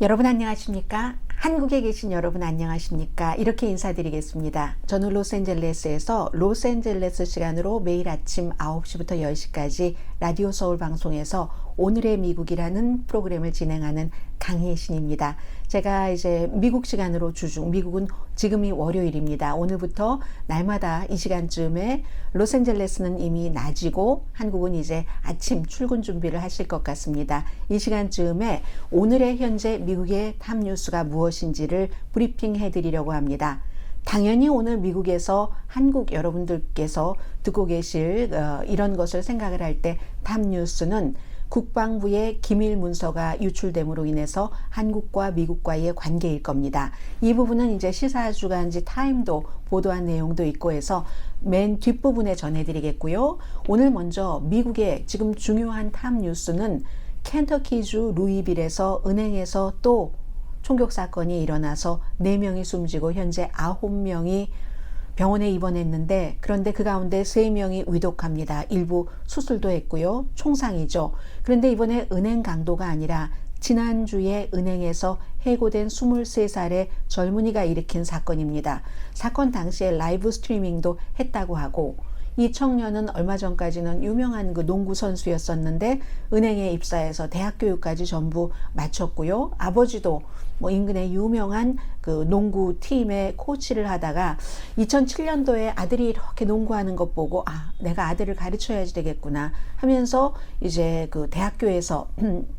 여러분 안녕하십니까? 한국에 계신 여러분 안녕하십니까? 이렇게 인사드리겠습니다. 저는 로스앤젤레스에서 로스앤젤레스 시간으로 매일 아침 9시부터 10시까지 라디오 서울 방송에서 오늘의 미국이라는 프로그램을 진행하는 강혜신입니다. 제가 이제 미국 시간으로 미국은 지금이 월요일입니다. 오늘부터 날마다 이 시간쯤에 로스앤젤레스는 이미 낮이고 한국은 이제 아침 출근 준비를 하실 것 같습니다. 이 시간쯤에 오늘의 현재 미국의 탑 뉴스가 무엇인지를 브리핑해 드리려고 합니다. 당연히 오늘 미국에서 한국 여러분들께서 듣고 계실 이런 것을 생각을 할 때 탑 뉴스는 국방부의 기밀 문서가 유출됨으로 인해서 한국과 미국과의 관계일 겁니다. 이 부분은 이제 시사주간지 타임도 보도한 내용도 있고 해서 맨 뒷부분에 전해드리겠고요. 오늘 먼저 미국의 지금 중요한 탑 뉴스는 켄터키주 루이빌에서 은행에서 또 총격 사건이 일어나서 4명이 숨지고 현재 9명이 병원에 입원했는데, 그런데 그 가운데 3명이 위독합니다. 일부 수술도 했고요. 총상이죠. 그런데 이번에 은행 강도가 아니라 지난주에 은행에서 해고된 23살의 젊은이가 일으킨 사건입니다. 사건 당시에 라이브 스트리밍도 했다고 하고, 이 청년은 얼마 전까지는 유명한 그 농구 선수였었는데 은행에 입사해서 대학 교육까지 전부 마쳤고요. 아버지도 뭐 인근의 유명한 그 농구 팀의 코치를 하다가 2007년도에 아들이 이렇게 농구하는 것 보고 내가 아들을 가르쳐야지 되겠구나 하면서 이제 그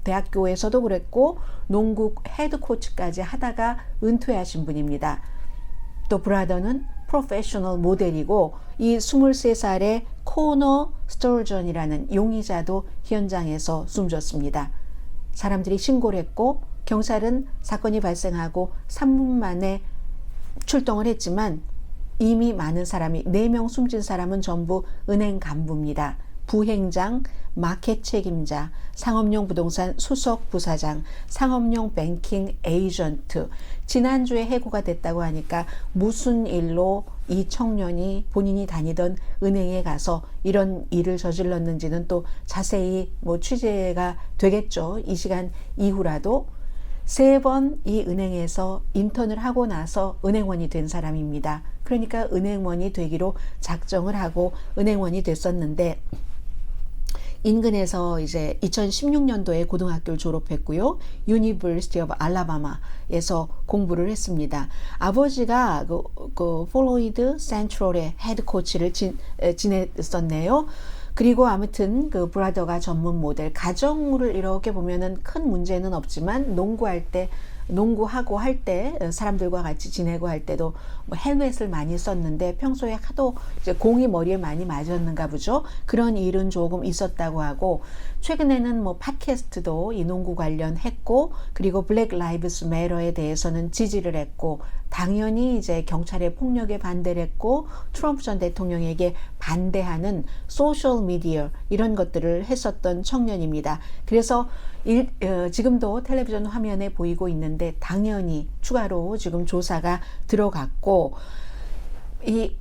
대학교에서도 그랬고 농구 헤드 코치까지 하다가 은퇴하신 분입니다. 또 브라더는 프로페셔널 모델이고 이 23살의 코너 스토어전이라는 용의자도 현장에서 숨졌습니다. 사람들이 신고를 했고 경찰은 사건이 발생하고 3분 만에 출동을 했지만 이미 많은 사람이 4명 숨진 사람은 전부 은행 간부입니다. 부행장, 마켓 책임자, 상업용 부동산 수석 부사장, 상업용 뱅킹 에이전트. 지난주에 해고가 됐다고 하니까 무슨 일로 이 청년이 본인이 다니던 은행에 가서 이런 일을 저질렀는지는 또 자세히 취재가 되겠죠. 이 시간 이후라도. 3번 이 은행에서 인턴을 하고 나서 은행원이 된 사람입니다. 그러니까 은행원이 되기로 작정을 하고 은행원이 됐었는데 인근에서 이제 2016년도에 고등학교를 졸업했고요. 유니버시티 오브 알라바마에서 공부를 했습니다. 아버지가 그 폴로이드 센트럴의 헤드 코치를 지냈었네요. 그리고 아무튼 그 브라더가 전문 모델, 가정을 이렇게 보면은 큰 문제는 없지만 농구하고 할 때 사람들과 같이 지내고 할 때도 헬멧을 많이 썼는데 평소에 하도 이제 공이 머리에 많이 맞았는가 보죠. 그런 일은 조금 있었다고 하고, 최근에는 팟캐스트도 이 농구 관련했고, 그리고 블랙 라이브스 매터에 대해서는 지지를 했고, 당연히 이제 경찰의 폭력에 반대를 했고, 트럼프 전 대통령에게 반대하는 소셜 미디어 이런 것들을 했었던 청년입니다. 그래서 지금도 텔레비전 화면에 보이고 있는데 당연히 추가로 지금 조사가 들어갔고, 이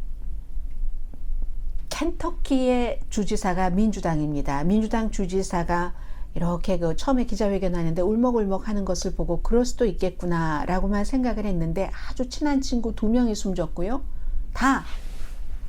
켄터키의 주지사가 민주당입니다. 민주당 주지사가 이렇게 처음에 기자회견 하는데 울먹울먹 하는 것을 보고 그럴 수도 있겠구나 라고만 생각을 했는데 아주 친한 친구 2명이 숨졌고요. 다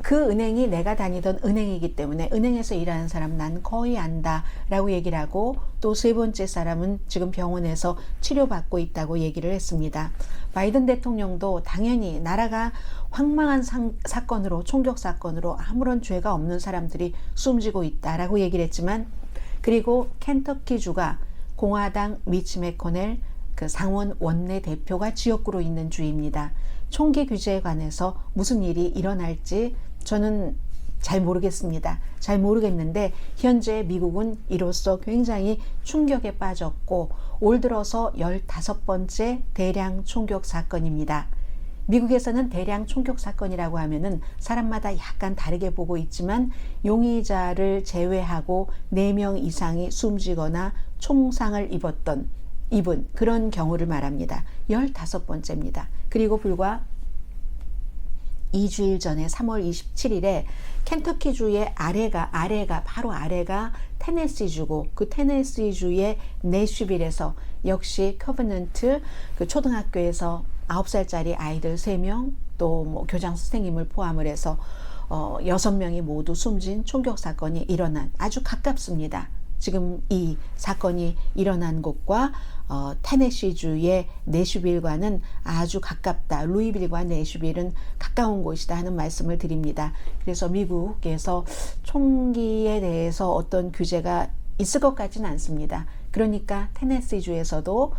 그 은행이 내가 다니던 은행이기 때문에 은행에서 일하는 사람 난 거의 안다 라고 얘기를 하고, 또 3번째 사람은 지금 병원에서 치료받고 있다고 얘기를 했습니다. 바이든 대통령도 당연히 나라가 황망한 사건으로, 총격 사건으로 아무런 죄가 없는 사람들이 숨지고 있다라고 얘기를 했지만, 그리고 켄터키주가 공화당 미치 매코넬 그 상원 원내대표가 지역구로 있는 주입니다. 총기 규제에 관해서 무슨 일이 일어날지 저는 잘 모르겠습니다. 잘 모르겠는데 현재 미국은 이로써 굉장히 충격에 빠졌고 올 들어서 15번째 대량 총격 사건입니다. 미국에서는 대량 총격 사건이라고 하면은 사람마다 약간 다르게 보고 있지만 용의자를 제외하고 4명 이상이 숨지거나 총상을 입은 그런 경우를 말합니다. 15번째입니다. 그리고 불과 2주일 전에 3월 27일에 켄터키주의 바로 아래가 테네시주고, 그 테네시주의 내슈빌에서 역시 커버넌트 그 초등학교에서 9살짜리 아이들 3명, 또 뭐 교장 선생님을 포함을 해서 6명이 모두 숨진 총격 사건이 일어난, 아주 가깝습니다. 지금 이 사건이 일어난 곳과 테네시주의 내슈빌과는 아주 가깝다. 루이빌과 내슈빌은 가까운 곳이다 하는 말씀을 드립니다. 그래서 미국에서 총기에 대해서 어떤 규제가 있을 것 같지는 않습니다. 그러니까 테네시주에서도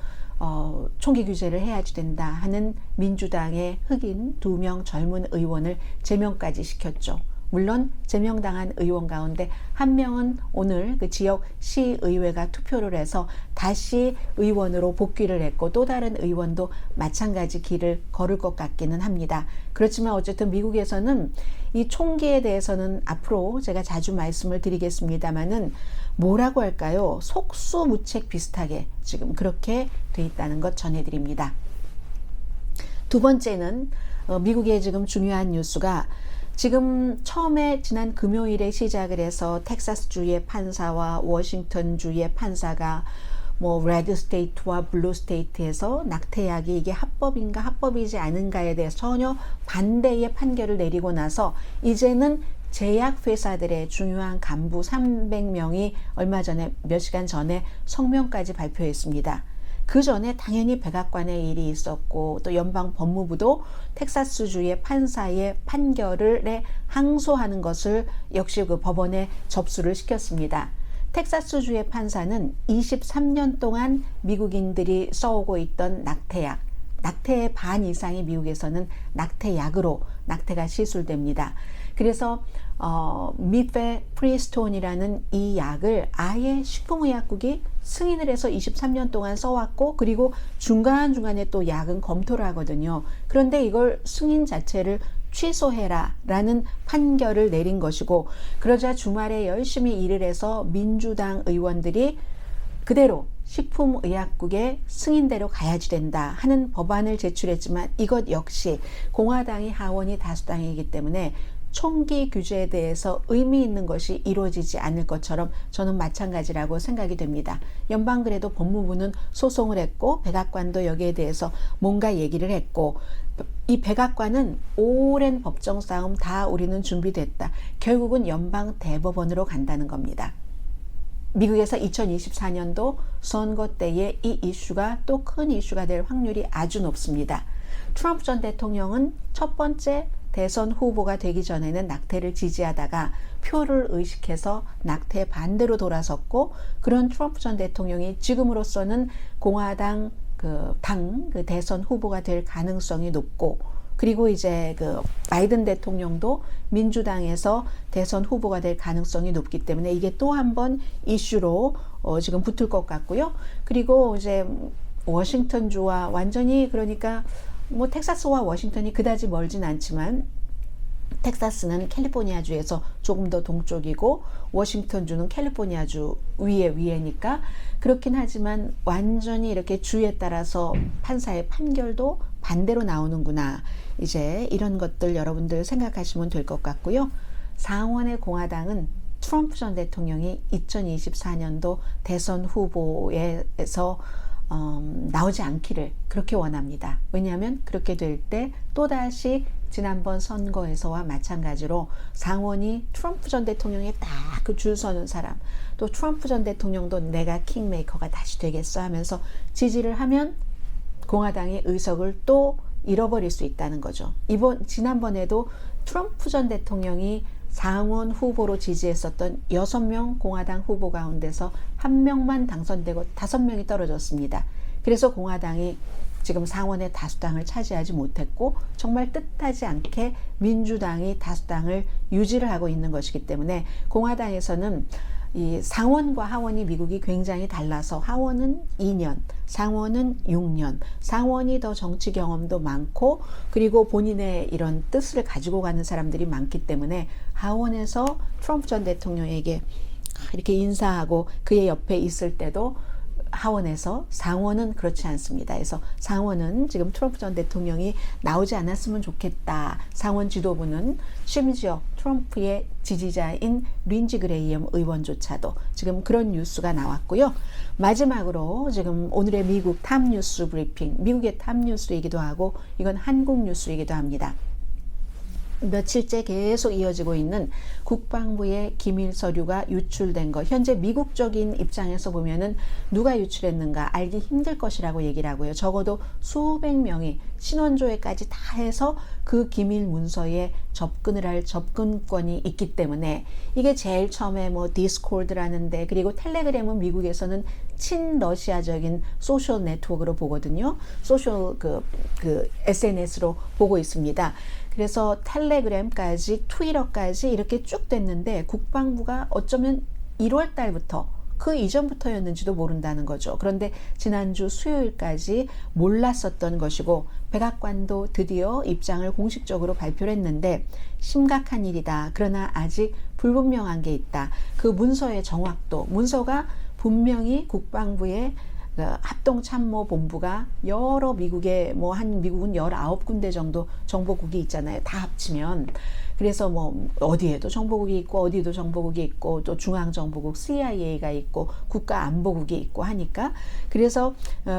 총기 규제를 해야지 된다 하는 민주당의 흑인 2명 젊은 의원을 제명까지 시켰죠. 물론 제명당한 의원 가운데 1명은 오늘 그 지역 시의회가 투표를 해서 다시 의원으로 복귀를 했고, 또 다른 의원도 마찬가지 길을 걸을 것 같기는 합니다. 그렇지만 어쨌든 미국에서는 이 총기에 대해서는 앞으로 제가 자주 말씀을 드리겠습니다마는 뭐라고 할까요? 속수무책 비슷하게 지금 그렇게 돼 있다는 것 전해드립니다. 두 번째는 미국의 지금 중요한 뉴스가, 지금 처음에 지난 금요일에 시작을 해서 텍사스주의 판사와 워싱턴주의 판사가 뭐 레드 스테이트와 블루 스테이트에서 낙태약이 이게 합법인가 합법이지 않은가에 대해서 전혀 반대의 판결을 내리고 나서 이제는 제약회사들의 중요한 간부 300명이 얼마 전에, 몇 시간 전에 성명까지 발표했습니다. 그 전에 당연히 백악관의 일이 있었고, 또 연방 법무부도 텍사스주의 판사의 판결에 항소하는 것을 역시 그 법원에 접수를 시켰습니다. 텍사스주의 판사는 23년 동안 미국인들이 써오고 있던 낙태약, 낙태의 반 이상이 미국에서는 낙태약으로 낙태가 시술됩니다. 그래서 미페프리스톤이라는 이 약을 아예 식품의약국이 승인을 해서 23년 동안 써왔고, 그리고 중간중간에 또 약은 검토를 하거든요. 그런데 이걸 승인 자체를 취소해라 라는 판결을 내린 것이고, 그러자 주말에 열심히 일을 해서 민주당 의원들이 그대로 식품의약국의 승인대로 가야지 된다 하는 법안을 제출했지만, 이것 역시 공화당이 하원이 다수당이기 때문에 총기 규제에 대해서 의미 있는 것이 이루어지지 않을 것처럼 저는 마찬가지라고 생각이 됩니다. 연방그래도 법무부는 소송을 했고, 백악관도 여기에 대해서 뭔가 얘기를 했고, 이 백악관은 오랜 법정 싸움 다 우리는 준비됐다. 결국은 연방 대법원으로 간다는 겁니다. 미국에서 2024년도 선거 때에 이 이슈가 또 큰 이슈가 될 확률이 아주 높습니다. 트럼프 전 대통령은 첫 번째 대선 후보가 되기 전에는 낙태를 지지하다가 표를 의식해서 낙태 반대로 돌아섰고, 그런 트럼프 전 대통령이 지금으로서는 공화당 당 대선 후보가 될 가능성이 높고, 그리고 이제 그 바이든 대통령도 민주당에서 대선 후보가 될 가능성이 높기 때문에 이게 또 한 번 이슈로 지금 붙을 것 같고요. 그리고 이제 워싱턴주와 완전히, 그러니까 뭐 텍사스와 워싱턴이 그다지 멀진 않지만, 텍사스는 캘리포니아주에서 조금 더 동쪽이고 워싱턴주는 캘리포니아주 위에니까 그렇긴 하지만 완전히 이렇게 주에 따라서 판사의 판결도 반대로 나오는구나. 이제 이런 것들 여러분들 생각하시면 될 것 같고요. 상원의 공화당은 트럼프 전 대통령이 2024년도 대선 후보에서 나오지 않기를 그렇게 원합니다. 왜냐하면 그렇게 될 때 또다시 지난번 선거에서와 마찬가지로 상원이 트럼프 전 대통령에 딱 그 줄 서는 사람, 또 트럼프 전 대통령도 내가 킹메이커가 다시 되겠어 하면서 지지를 하면 공화당의 의석을 또 잃어버릴 수 있다는 거죠. 지난번에도 트럼프 전 대통령이 상원 후보로 지지했었던 6명 공화당 후보 가운데서 1명만 당선되고 5명이 떨어졌습니다. 그래서 공화당이 지금 상원의 다수당을 차지하지 못했고, 정말 뜻하지 않게 민주당이 다수당을 유지를 하고 있는 것이기 때문에 공화당에서는 이 상원과 하원이 미국이 굉장히 달라서 하원은 2년, 상원은 6년, 상원이 더 정치 경험도 많고, 그리고 본인의 이런 뜻을 가지고 가는 사람들이 많기 때문에 하원에서 트럼프 전 대통령에게 이렇게 인사하고 그의 옆에 있을 때도 하원에서, 상원은 그렇지 않습니다. 그래서 상원은 지금 트럼프 전 대통령이 나오지 않았으면 좋겠다. 상원 지도부는 심지어 트럼프의 지지자인 린지 그레이엄 의원조차도 지금 그런 뉴스가 나왔고요. 마지막으로 지금 오늘의 미국 탑뉴스 브리핑, 미국의 탑뉴스이기도 하고 이건 한국 뉴스이기도 합니다. 며칠째 계속 이어지고 있는 국방부의 기밀 서류가 유출된 것. 현재 미국적인 입장에서 보면은 누가 유출했는가 알기 힘들 것이라고 얘기를 하고요. 적어도 수백 명이 신원조회까지 다 해서 그 기밀 문서에 접근을 할 접근권이 있기 때문에 이게 제일 처음에 뭐 디스코드라는데, 그리고 텔레그램은 미국에서는 친러시아적인 소셜 네트워크로 보거든요. 소셜 SNS로 보고 있습니다. 그래서 텔레그램까지 트위터까지 이렇게 쭉 됐는데 국방부가 어쩌면 1월 달부터 그 이전부터였는지도 모른다는 거죠. 그런데 지난주 수요일까지 몰랐었던 것이고 백악관도 드디어 입장을 공식적으로 발표를 했는데 심각한 일이다. 그러나 아직 불분명한 게 있다. 그 문서의 정확도, 문서가 분명히 국방부의 합동참모본부가 여러 미국의 미국은 19군데 정도 정보국이 있잖아요. 다 합치면. 그래서 어디에도 정보국이 있고 어디에도 정보국이 있고 또 중앙정보국 CIA가 있고 국가안보국이 있고 하니까, 그래서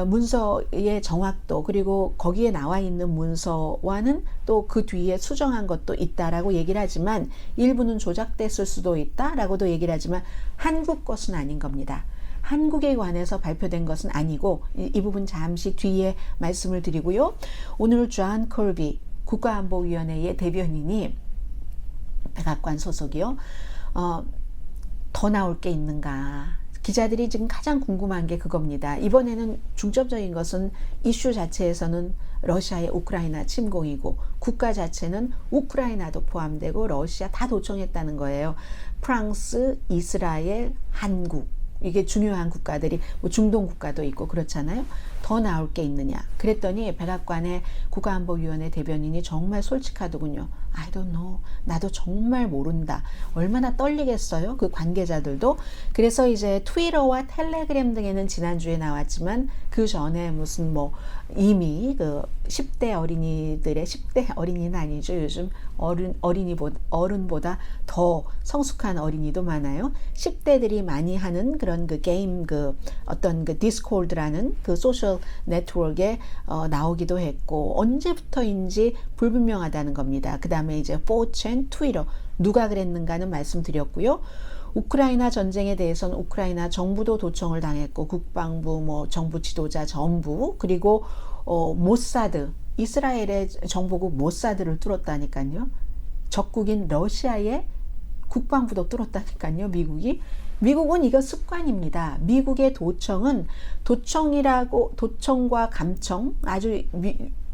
문서의 정확도, 그리고 거기에 나와 있는 문서와는 또 그 뒤에 수정한 것도 있다라고 얘기를 하지만 일부는 조작됐을 수도 있다라고도 얘기를 하지만 한국 것은 아닌 겁니다. 한국에 관해서 발표된 것은 아니고 이 부분 잠시 뒤에 말씀을 드리고요. 오늘 존 컬비 국가안보위원회의 대변인이, 백악관 소속이요, 더 나올 게 있는가. 기자들이 지금 가장 궁금한 게 그겁니다. 이번에는 중점적인 것은 이슈 자체에서는 러시아의 우크라이나 침공이고 국가 자체는 우크라이나도 포함되고 러시아 다 도청했다는 거예요. 프랑스, 이스라엘, 한국, 이게 중요한 국가들이 중동 국가도 있고 그렇잖아요. 더 나올 게 있느냐. 그랬더니 백악관의 국가안보위원회 대변인이 정말 솔직하더군요. I don't know. 나도 정말 모른다. 얼마나 떨리겠어요? 그 관계자들도. 그래서 이제 트위터와 텔레그램 등에는 지난주에 나왔지만 그 전에 무슨 이미 그 10대 어린이들의, 10대 어린이는 아니죠. 요즘 어른보다 더 성숙한 어린이도 많아요. 10대들이 많이 하는 그런 그 게임, 어떤 디스코드라는 그 소셜 네트워크에 나오기도 했고, 언제부터인지 불분명하다는 겁니다. 그 다음에 이제 4chan, 트위터, 누가 그랬는가는 말씀드렸고요. 우크라이나 전쟁에 대해서는 우크라이나 정부도 도청을 당했고 국방부, 정부 지도자 전부, 그리고 모사드, 이스라엘의 정보국 모사드를 뚫었다니까요. 적국인 러시아의 국방부도 뚫었다니까요. 미국은 이거 습관입니다. 미국의 도청은 도청과 감청, 아주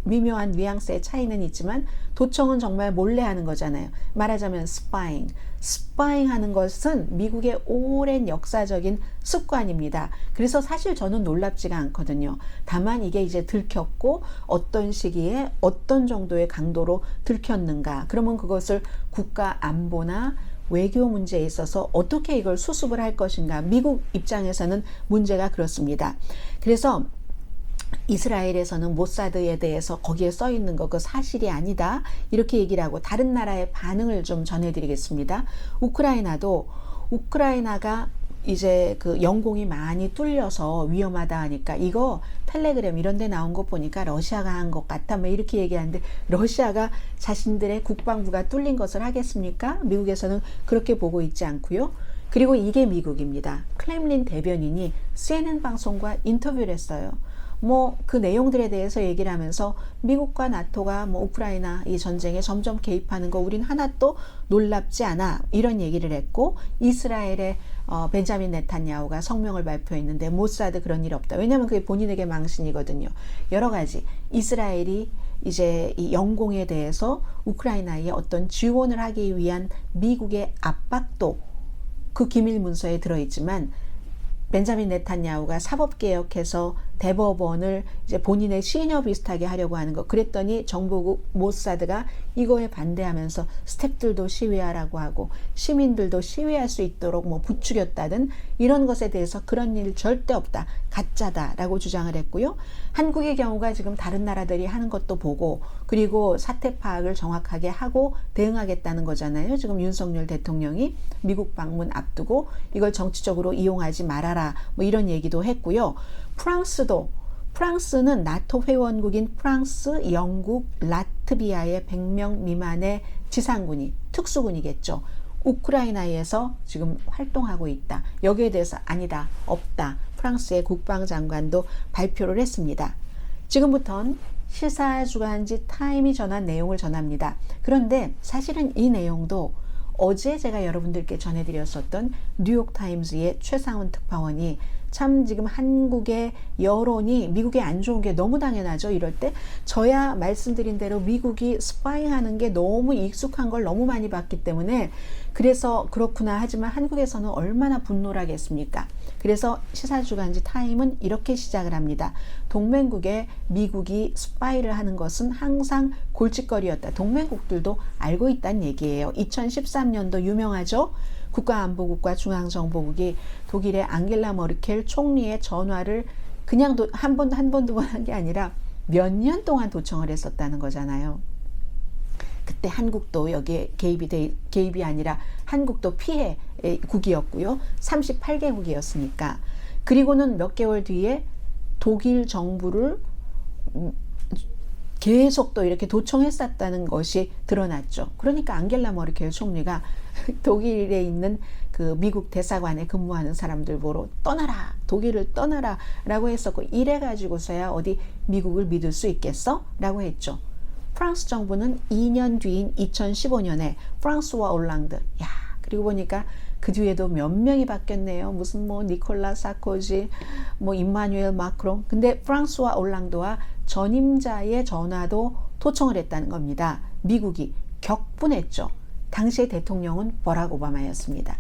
미묘한 뉘앙스의 차이는 있지만 도청은 정말 몰래 하는 거잖아요. 말하자면 스파잉 하는 것은 미국의 오랜 역사적인 습관입니다. 그래서 사실 저는 놀랍지가 않거든요. 다만 이게 이제 들켰고 어떤 시기에 어떤 정도의 강도로 들켰는가, 그러면 그것을 국가 안보나 외교 문제에 있어서 어떻게 이걸 수습을 할 것인가. 미국 입장에서는 문제가 그렇습니다. 그래서 이스라엘에서는 모사드에 대해서 거기에 써 있는 거 그 사실이 아니다, 이렇게 얘기를 하고 다른 나라의 반응을 좀 전해드리겠습니다. 우크라이나가 이제 그 영공이 많이 뚫려서 위험하다 하니까 이거 텔레그램 이런 데 나온 거 보니까 러시아가 한 것 같아, 이렇게 얘기하는데 러시아가 자신들의 국방부가 뚫린 것을 하겠습니까? 미국에서는 그렇게 보고 있지 않고요. 그리고 이게 미국입니다. 크렘린 대변인이 CNN 방송과 인터뷰를 했어요. 그 내용들에 대해서 얘기를 하면서 미국과 나토가 우크라이나 이 전쟁에 점점 개입하는 거 우린 하나도 놀랍지 않아, 이런 얘기를 했고, 이스라엘의 벤자민 네탄야후가 성명을 발표했는데 모사드 그런 일 없다. 왜냐하면 그게 본인에게 망신이거든요. 여러 가지 이스라엘이 이제 이 영공에 대해서 우크라이나에 어떤 지원을 하기 위한 미국의 압박도 그 기밀 문서에 들어있지만 벤자민 네탄야후가 사법개혁해서 대법원을 이제 본인의 시녀 비슷하게 하려고 하는 거. 그랬더니 정보국 모사드가 이거에 반대하면서 스태프들도 시위하라고 하고 시민들도 시위할 수 있도록 뭐 부추겼다든 이런 것에 대해서 그런 일 절대 없다. 가짜다라고 주장을 했고요. 한국의 경우가 지금 다른 나라들이 하는 것도 보고 그리고 사태 파악을 정확하게 하고 대응하겠다는 거잖아요. 지금 윤석열 대통령이 미국 방문 앞두고 이걸 정치적으로 이용하지 말아라 뭐 이런 얘기도 했고요. 프랑스는 나토 회원국인 프랑스, 영국, 라트비아의 100명 미만의 지상군이 특수군이겠죠. 우크라이나에서 지금 활동하고 있다. 여기에 대해서 아니다, 없다. 프랑스의 국방장관도 발표를 했습니다. 지금부터는 시사주간지 타임이 전한 내용을 전합니다. 그런데 사실은 이 내용도 어제 제가 여러분들께 전해드렸었던 뉴욕타임즈의 최상훈 특파원이 참 지금 한국의 여론이 미국에 안 좋은 게 너무 당연하죠. 이럴 때 저야 말씀드린 대로 미국이 스파이하는 게 너무 익숙한 걸 너무 많이 봤기 때문에 그래서 그렇구나 하지만 한국에서는 얼마나 분노하겠습니까? 그래서 시사주간지 타임은 이렇게 시작을 합니다. 동맹국에 미국이 스파이를 하는 것은 항상 골칫거리였다. 동맹국들도 알고 있다는 얘기예요. 2013년도 유명하죠? 국가안보국과 중앙정보국이 독일의 앙겔라 머르켈 총리의 전화를 그냥 한 번, 두 번 한 게 아니라 몇 년 동안 도청을 했었다는 거잖아요. 그때 한국도 여기에 개입이 아니라 한국도 피해국이었고요. 38개국이었으니까. 그리고는 몇 개월 뒤에 독일 정부를 계속 또 이렇게 도청했었다는 것이 드러났죠. 그러니까 앙겔라 머르켈 총리가 독일에 있는 그 미국 대사관에 근무하는 사람들 보러 떠나라, 독일을 떠나라 라고 했었고 이래 가지고서야 어디 미국을 믿을 수 있겠어? 라고 했죠. 프랑스 정부는 2년 뒤인 2015년에 프랑스와 올랑드, 그리고 보니까 그 뒤에도 몇 명이 바뀌었네요. 무슨 뭐 니콜라 사코지, 뭐 임마누엘 마크롱. 근데 프랑스와 올랑드와 전임자의 전화도 도청을 했다는 겁니다. 미국이 격분했죠. 당시의 대통령은 버락 오바마였습니다.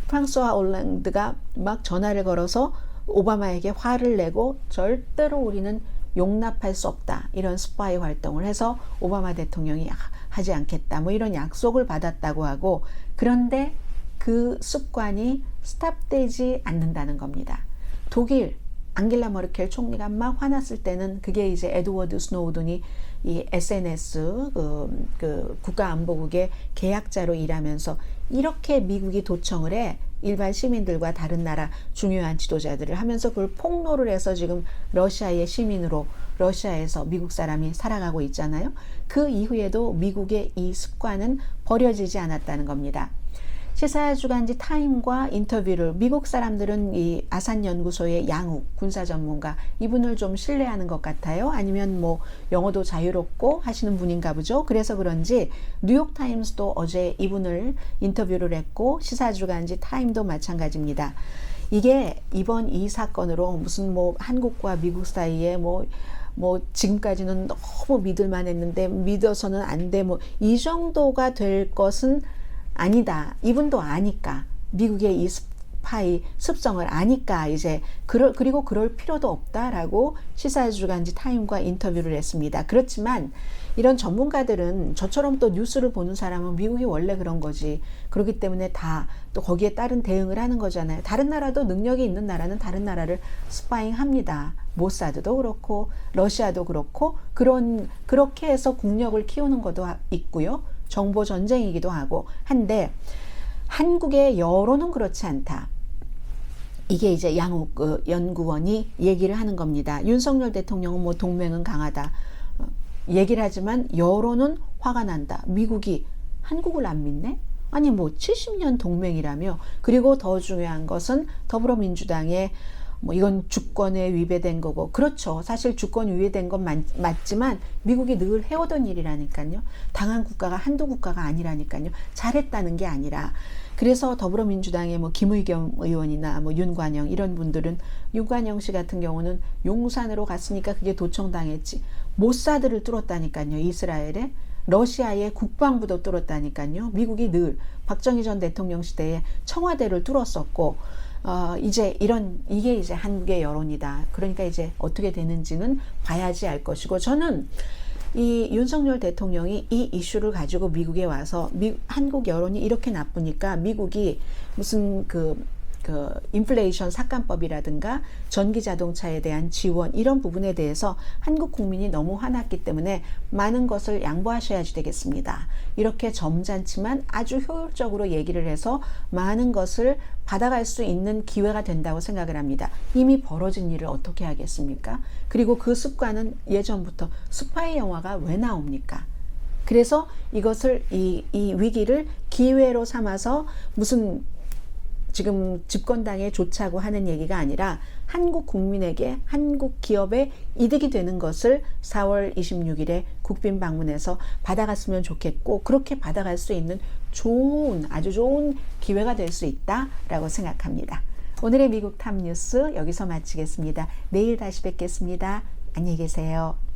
프랑스와 올랑드가 막 전화를 걸어서 오바마에게 화를 내고 절대로 우리는 용납할 수 없다. 이런 스파이 활동을 해서 오바마 대통령이 하지 않겠다. 뭐 이런 약속을 받았다고 하고 그런데 그 습관이 스탑되지 않는다는 겁니다. 독일 앙겔라 머르켈 총리가 막 화났을 때는 그게 이제 에드워드 스노우든이 이 SNS 그 국가안보국의 계약자로 일하면서 이렇게 미국이 도청을 해 일반 시민들과 다른 나라 중요한 지도자들을 하면서 그걸 폭로를 해서 지금 러시아의 시민으로 러시아에서 미국 사람이 살아가고 있잖아요. 그 이후에도 미국의 이 습관은 버려지지 않았다는 겁니다. 시사주간지 타임과 인터뷰를 미국 사람들은 이 아산연구소의 양욱 군사 전문가 이분을 좀 신뢰하는 것 같아요. 아니면 뭐 영어도 자유롭고 하시는 분인가 보죠. 그래서 그런지 뉴욕타임스도 어제 이분을 인터뷰를 했고 시사주간지 타임도 마찬가지입니다. 이게 이번 이 사건으로 무슨 뭐 한국과 미국 사이에 뭐 지금까지는 너무 믿을만 했는데 믿어서는 안 돼 뭐 이 정도가 될 것은 아니다. 이분도 아니까 미국의 이 스파이 습성을 아니까 이제 그리고 그럴 필요도 없다라고 시사주간지 타임과 인터뷰를 했습니다. 그렇지만 이런 전문가들은 저처럼 또 뉴스를 보는 사람은 미국이 원래 그런 거지. 그렇기 때문에 다 또 거기에 따른 대응을 하는 거잖아요. 다른 나라도 능력이 있는 나라는 다른 나라를 스파잉 합니다. 모사드도 그렇고 러시아도 그렇고 그렇게 해서 국력을 키우는 것도 있고요. 정보 전쟁이기도 하고 한데 한국의 여론은 그렇지 않다. 이게 이제 양욱 연구원이 얘기를 하는 겁니다. 윤석열 대통령은 뭐 동맹은 강하다. 얘기를 하지만 여론은 화가 난다. 미국이 한국을 안 믿네? 아니 뭐 70년 동맹이라며. 그리고 더 중요한 것은 더불어민주당의 뭐 이건 주권에 위배된 거고 그렇죠. 사실 주권 위배된 건 맞지만 미국이 늘 해오던 일이라니까요. 당한 국가가 한두 국가가 아니라니까요. 잘했다는 게 아니라 그래서 더불어민주당의 뭐 김의겸 의원이나 뭐 윤관영 이런 분들은 윤관영 씨 같은 경우는 용산으로 갔으니까 그게 도청당했지. 모사드를 뚫었다니까요. 이스라엘에. 러시아의 국방부도 뚫었다니까요. 미국이 늘 박정희 전 대통령 시대에 청와대를 뚫었었고 이제 이게 이제 한국의 여론이다. 그러니까 이제 어떻게 되는지는 봐야지 알 것이고, 저는 이 윤석열 대통령이 이 이슈를 가지고 미국에 와서 한국 여론이 이렇게 나쁘니까 미국이 무슨 인플레이션 삭감법이라든가 전기 자동차에 대한 지원 이런 부분에 대해서 한국 국민이 너무 화났기 때문에 많은 것을 양보하셔야지 되겠습니다. 이렇게 점잖지만 아주 효율적으로 얘기를 해서 많은 것을 받아갈 수 있는 기회가 된다고 생각을 합니다. 이미 벌어진 일을 어떻게 하겠습니까? 그리고 그 습관은 예전부터 스파이 영화가 왜 나옵니까? 그래서 이것을 이 위기를 기회로 삼아서 무슨 지금 집권당에 좋자고 하는 얘기가 아니라 한국 국민에게, 한국 기업에 이득이 되는 것을 4월 26일에 국빈 방문해서 받아갔으면 좋겠고, 그렇게 받아갈 수 있는 아주 좋은 기회가 될 수 있다라고 생각합니다. 오늘의 미국 탑뉴스 여기서 마치겠습니다. 내일 다시 뵙겠습니다. 안녕히 계세요.